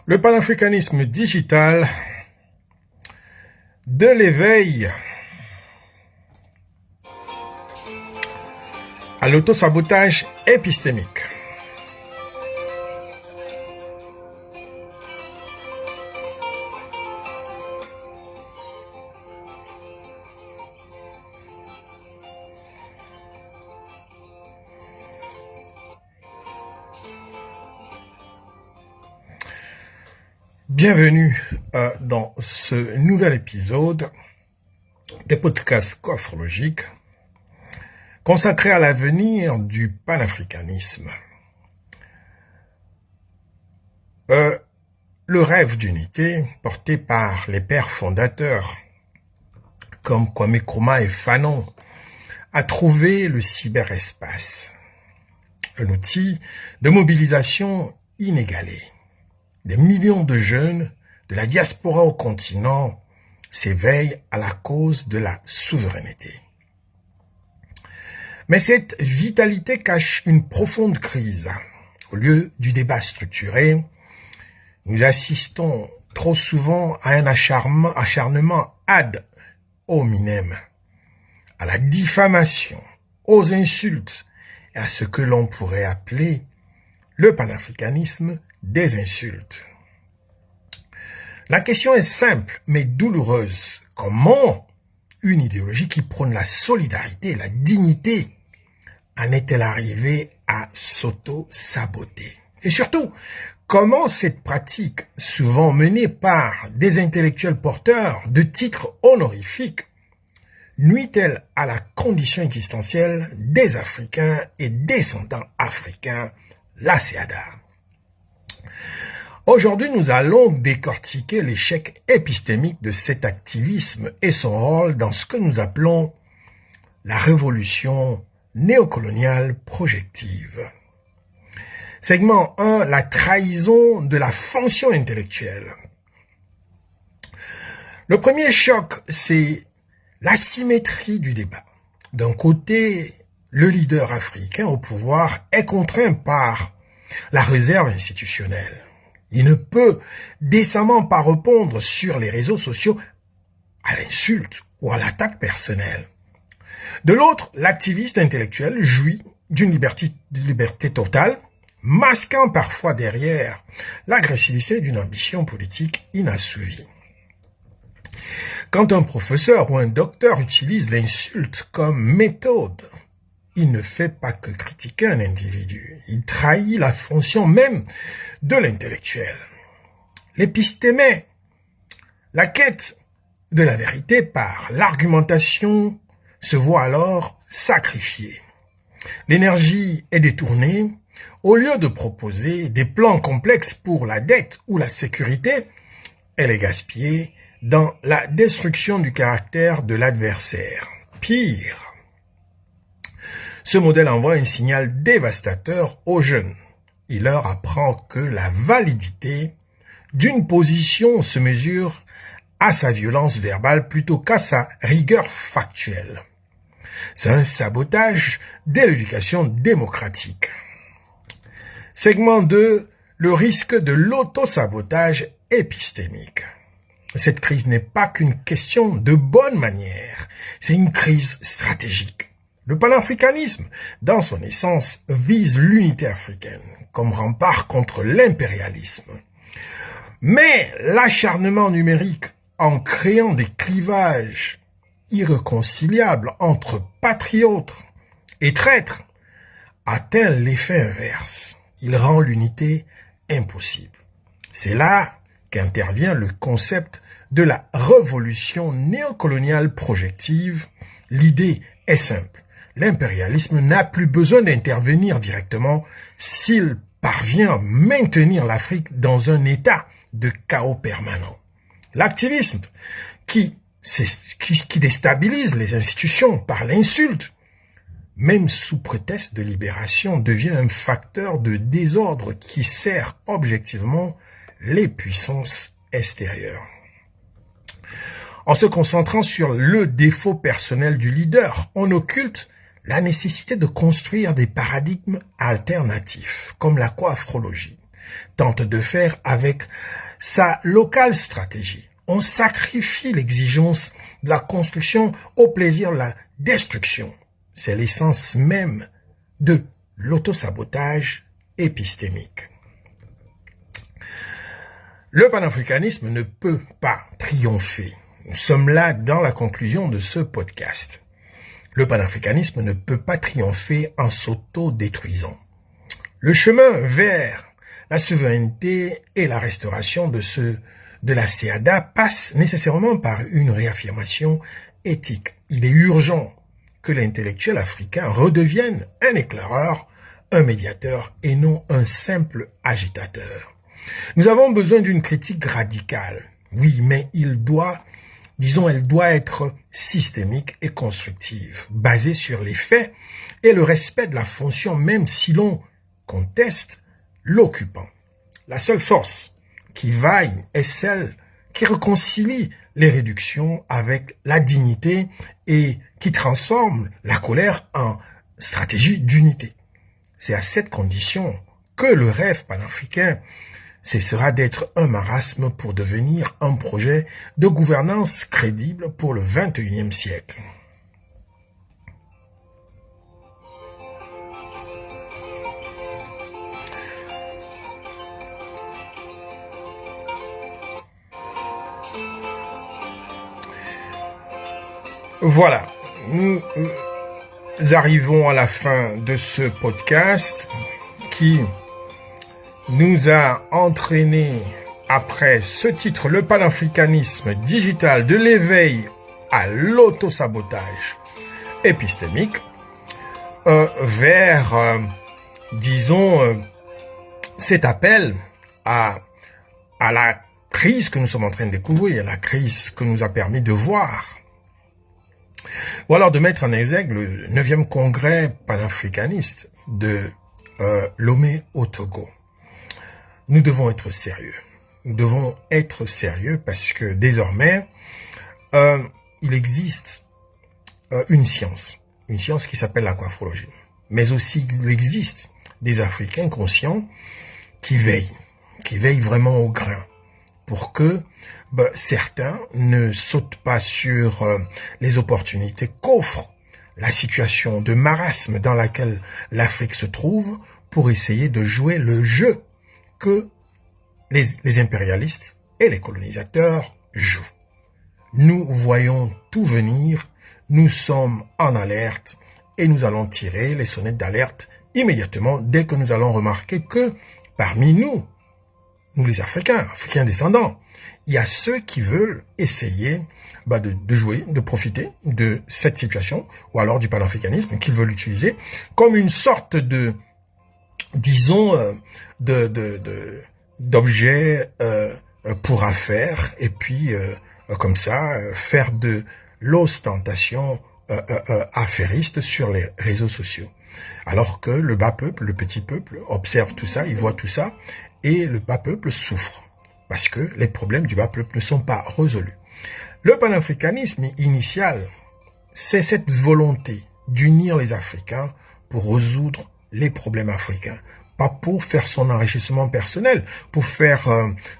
Le panafricanisme digital, de l'éveil à l'autosabotage épistémique. Bienvenue dans ce nouvel épisode des podcasts coafrologiques consacrés à l'avenir du panafricanisme. Le rêve d'unité porté par les pères fondateurs comme Kwame Nkrumah et Fanon a trouvé le cyberespace, un outil de mobilisation inégalé. Des millions de jeunes de la diaspora au continent s'éveillent à la cause de la souveraineté. Mais cette vitalité cache une profonde crise. Au lieu du débat structuré, nous assistons trop souvent à un acharnement ad hominem, à la diffamation, aux insultes et à ce que l'on pourrait appeler le panafricanisme des insultes. La question est simple mais douloureuse. Comment une idéologie qui prône la solidarité et la dignité en est-elle arrivée à s'auto-saboter? Et surtout, comment cette pratique, souvent menée par des intellectuels porteurs de titres honorifiques, nuit-elle à la condition existentielle des Africains et descendants africains, la CEADA? Aujourd'hui, nous allons décortiquer l'échec épistémique de cet activisme et son rôle dans ce que nous appelons la révolution néocoloniale projective. Segment 1, la trahison de la fonction intellectuelle. Le premier choc, c'est l'asymétrie du débat. D'un côté, le leader africain au pouvoir est contraint par la réserve institutionnelle. Il ne peut décemment pas répondre sur les réseaux sociaux à l'insulte ou à l'attaque personnelle. De l'autre, l'activiste intellectuel jouit d'une liberté totale, masquant parfois derrière l'agressivité d'une ambition politique inassouvie. Quand un professeur ou un docteur utilise l'insulte comme méthode, il ne fait pas que critiquer un individu, il trahit la fonction même de l'intellectuel. L'épistémé, la quête de la vérité par l'argumentation, se voit alors sacrifiée. L'énergie est détournée. Au lieu de proposer des plans complexes pour la dette ou la sécurité, elle est gaspillée dans la destruction du caractère de l'adversaire. Pire, ce modèle envoie un signal dévastateur aux jeunes. Il leur apprend que la validité d'une position se mesure à sa violence verbale plutôt qu'à sa rigueur factuelle. C'est un sabotage de l'éducation démocratique. Segment 2, le risque de l'autosabotage épistémique. Cette crise n'est pas qu'une question de bonne manière, c'est une crise stratégique. Le panafricanisme, dans son essence, vise l'unité africaine comme rempart contre l'impérialisme. Mais l'acharnement numérique, en créant des clivages irréconciliables entre patriotes et traîtres, atteint l'effet inverse. Il rend l'unité impossible. C'est là qu'intervient le concept de la révolution néocoloniale projective. L'idée est simple. L'impérialisme n'a plus besoin d'intervenir directement s'il parvient à maintenir l'Afrique dans un état de chaos permanent. L'activisme qui déstabilise les institutions par l'insulte, même sous prétexte de libération, devient un facteur de désordre qui sert objectivement les puissances extérieures. En se concentrant sur le défaut personnel du leader, on occulte la nécessité de construire des paradigmes alternatifs, comme la coafrologie, tente de faire avec sa locale stratégie. On sacrifie l'exigence de la construction au plaisir de la destruction. C'est l'essence même de l'autosabotage épistémique. Le panafricanisme ne peut pas triompher. Nous sommes là dans la conclusion de ce podcast. Le panafricanisme ne peut pas triompher en s'auto-détruisant. Le chemin vers la souveraineté et la restauration de la CEEADA passe nécessairement par une réaffirmation éthique. Il est urgent que l'intellectuel africain redevienne un éclaireur, un médiateur et non un simple agitateur. Nous avons besoin d'une critique radicale. Oui, mais elle doit être systémique et constructive, basée sur les faits et le respect de la fonction, même si l'on conteste l'occupant. La seule force qui vaille est celle qui réconcilie les réductions avec la dignité et qui transforme la colère en stratégie d'unité. C'est à cette condition que le rêve panafricain cessera d'être un marasme pour devenir un projet de gouvernance crédible pour le XXIe siècle. Voilà, nous arrivons à la fin de ce podcast qui nous a entraîné après ce titre, le panafricanisme digital de l'éveil à l'autosabotage épistémique, vers, cet appel à la crise que nous sommes en train de découvrir, la crise que nous a permis de voir. Ou alors de mettre en exergue le 9e congrès panafricaniste de Lomé au Togo. Nous devons être sérieux. Nous devons être sérieux parce que désormais, il existe une science qui s'appelle l'aquaphologie. Mais aussi, il existe des Africains conscients qui veillent vraiment au grain pour que certains ne sautent pas sur les opportunités qu'offre la situation de marasme dans laquelle l'Afrique se trouve pour essayer de jouer le jeu que les impérialistes et les colonisateurs jouent. Nous voyons tout venir, nous sommes en alerte et nous allons tirer les sonnettes d'alerte immédiatement dès que nous allons remarquer que parmi nous les Africains descendants, il y a ceux qui veulent essayer de jouer, de profiter de cette situation, ou alors du panafricanisme, qu'ils veulent utiliser comme une sorte de, d'objet pour affaires, et puis comme ça, faire de l'ostentation affairiste sur les réseaux sociaux. Alors que le bas peuple, le petit peuple, observe tout ça, il voit tout ça, et le bas peuple souffre. Parce que les problèmes du bas peuple ne sont pas résolus. Le panafricanisme initial, c'est cette volonté d'unir les Africains pour résoudre les problèmes africains. Pas pour faire son enrichissement personnel, pour faire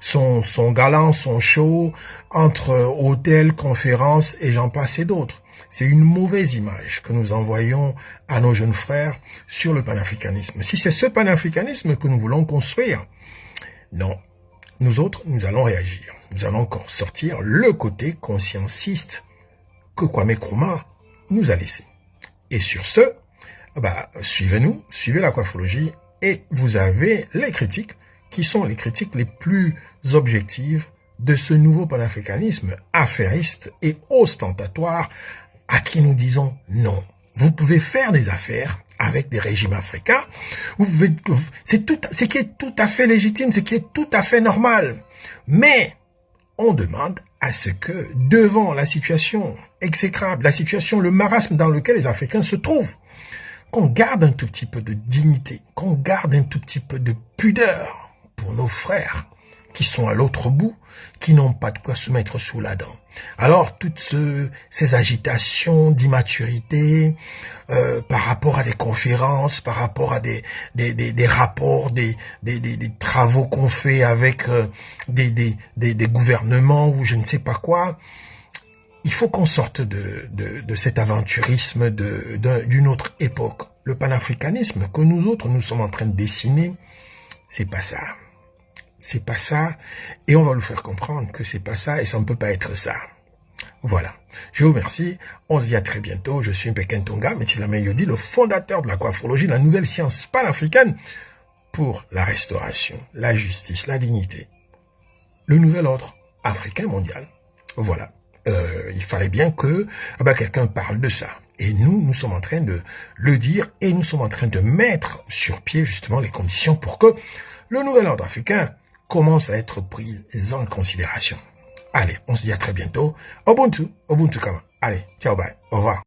son galant, son show entre hôtels, conférences et j'en passe et d'autres. C'est une mauvaise image que nous envoyons à nos jeunes frères sur le panafricanisme. Si c'est ce panafricanisme que nous voulons construire, non. Nous autres, nous allons réagir. Nous allons encore sortir le côté conscienciste que Kwame Nkrumah nous a laissé. Et sur ce, suivez-nous, suivez l'aquaphologie et vous avez les critiques qui sont les critiques les plus objectives de ce nouveau panafricanisme affairiste et ostentatoire à qui nous disons non. Vous pouvez faire des affaires avec des régimes africains, c'est qui est tout à fait légitime, ce qui est tout à fait normal. Mais on demande à ce que, devant la situation exécrable, la situation, le marasme dans lequel les Africains se trouvent, qu'on garde un tout petit peu de dignité, qu'on garde un tout petit peu de pudeur pour nos frères qui sont à l'autre bout, qui n'ont pas de quoi se mettre sous la dent. Alors, toutes ces agitations d'immaturité par rapport à des conférences, par rapport à des rapports, des travaux qu'on fait avec des gouvernements ou je ne sais pas quoi, il faut qu'on sorte de cet aventurisme d'une autre époque. Le panafricanisme que nous autres, nous sommes en train de dessiner, c'est pas ça. C'est pas ça. Et on va lui faire comprendre que c'est pas ça et ça ne peut pas être ça. Voilà. Je vous remercie. On se dit à très bientôt. Je suis Mpeka Ntonga, Métilame Yodi, le fondateur de la coiffrologie, la nouvelle science panafricaine pour la restauration, la justice, la dignité. Le nouvel ordre africain mondial. Voilà. Il fallait bien que quelqu'un parle de ça. Et nous sommes en train de le dire et nous sommes en train de mettre sur pied justement les conditions pour que le nouvel ordre africain commence à être pris en considération. Allez, on se dit à très bientôt. Ubuntu Kama. Allez, ciao, bye, au revoir.